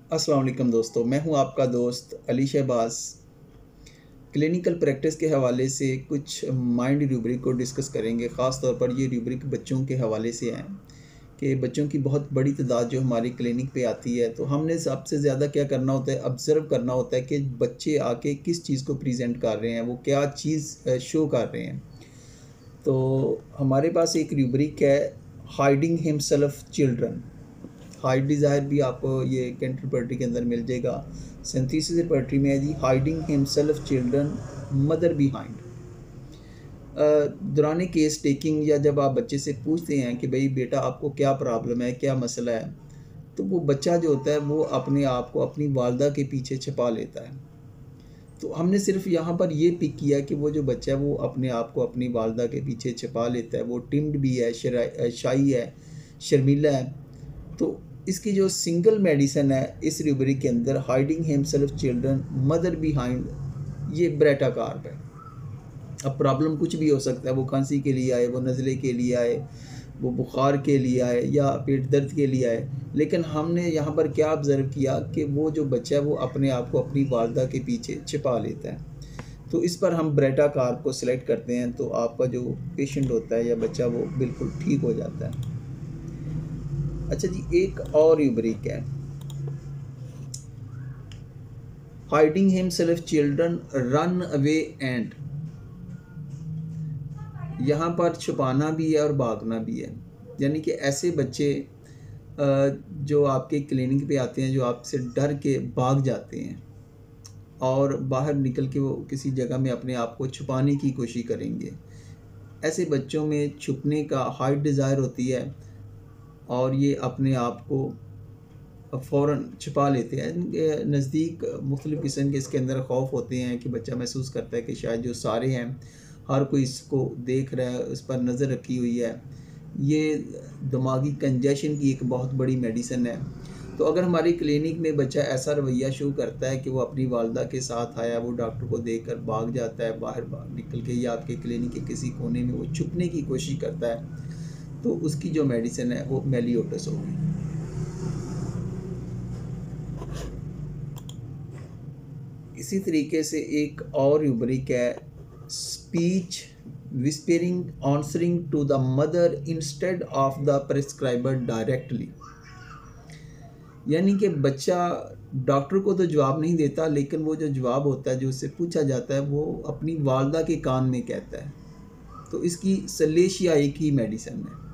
अस्सलाम वालेकुम दोस्तों, मैं हूं आपका दोस्त अली शहबाज। क्लिनिकल प्रैक्टिस के हवाले से कुछ माइंड रूब्रिक को डिस्कस करेंगे। ख़ास तौर पर ये रूब्रिक बच्चों के हवाले से हैं कि बच्चों की बहुत बड़ी तादाद जो हमारी क्लिनिक पे आती है, तो हमने सबसे ज़्यादा क्या करना होता है, ऑब्ज़र्व करना होता है कि बच्चे आके किस चीज़ को प्रेज़ेंट कर रहे हैं, वो क्या चीज़ शो कर रहे हैं। तो हमारे पास एक रूब्रिक है, hiding himself children. Hide desire भी आपको ये कैंटर पोएट्री के अंदर मिल जाएगा। सिंथेसिस पोएट्री में है जी, hiding himself children mother behind. दौरान केस टेकिंग या जब आप बच्चे से पूछते हैं कि भाई बेटा आपको क्या प्रॉब्लम है, क्या मसला है, तो वो बच्चा जो होता है वो अपने आप को अपनी वालदा के पीछे छिपा लेता है। तो हमने सिर्फ यहाँ पर ये पिक किया कि वो जो बच्चा है वो अपने आप को अपनी वालदा के पीछे छिपा लेता है, वो टिम्ड भी है, शाई है, शर्मीला है। तो इसकी जो सिंगल मेडिसिन है इस रूब्रिक के अंदर, hiding himself children mother behind, ये ब्रेटा कार्प है। अब प्रॉब्लम कुछ भी हो सकता है, वो खांसी के लिए आए, वो नज़ले के लिए आए, वो बुखार के लिए आए या पेट दर्द के लिए आए, लेकिन हमने यहाँ पर क्या ऑब्ज़र्व किया कि वो जो बच्चा है वो अपने आप को अपनी वालदा के पीछे छिपा लेता है। तो इस पर हम ब्रेटा कार्प को सिलेक्ट करते हैं, तो आपका जो पेशेंट होता है या बच्चा वो बिल्कुल ठीक हो जाता है। अच्छा जी, एक और रूब्रिक है, hiding himself children run away and. यहाँ पर छुपाना भी है और भागना भी है, यानी कि ऐसे बच्चे जो आपके क्लिनिक पे आते हैं, जो आपसे डर के भाग जाते हैं और बाहर निकल के वो किसी जगह में अपने आप को छुपाने की कोशिश करेंगे। ऐसे बच्चों में छुपने का हाइड डिज़ायर होती है और ये अपने आप को फ़ौरन छुपा लेते हैं। इनके नज़दीक मुख्तलिफ़ किस्म के इसके अंदर खौफ होते हैं कि बच्चा महसूस करता है कि शायद जो सारे हैं, हर कोई इसको देख रहा है, उस पर नज़र रखी हुई है। ये दिमागी कंजेशन की एक बहुत बड़ी मेडिसिन है। तो अगर हमारी क्लिनिक में बच्चा ऐसा रवैया शो करता है कि वो अपनी वालदा के साथ आया, वो डॉक्टर को देखकर भाग जाता है, बाहर निकल के या आपके क्लिनिक के किसी कोने में वो छुपने की कोशिश करता है, तो उसकी जो मेडिसिन है वो मेलियोटस होगी। इसी तरीके से एक और रूब्रिक है, speech whispering answering to the mother instead of the prescriber directly. यानी कि बच्चा डॉक्टर को तो जवाब नहीं देता, लेकिन वो जो जवाब होता है, जो उससे पूछा जाता है, वो अपनी वालदा के कान में कहता है। तो इसकी सलेशिया एक ही मेडिसिन है।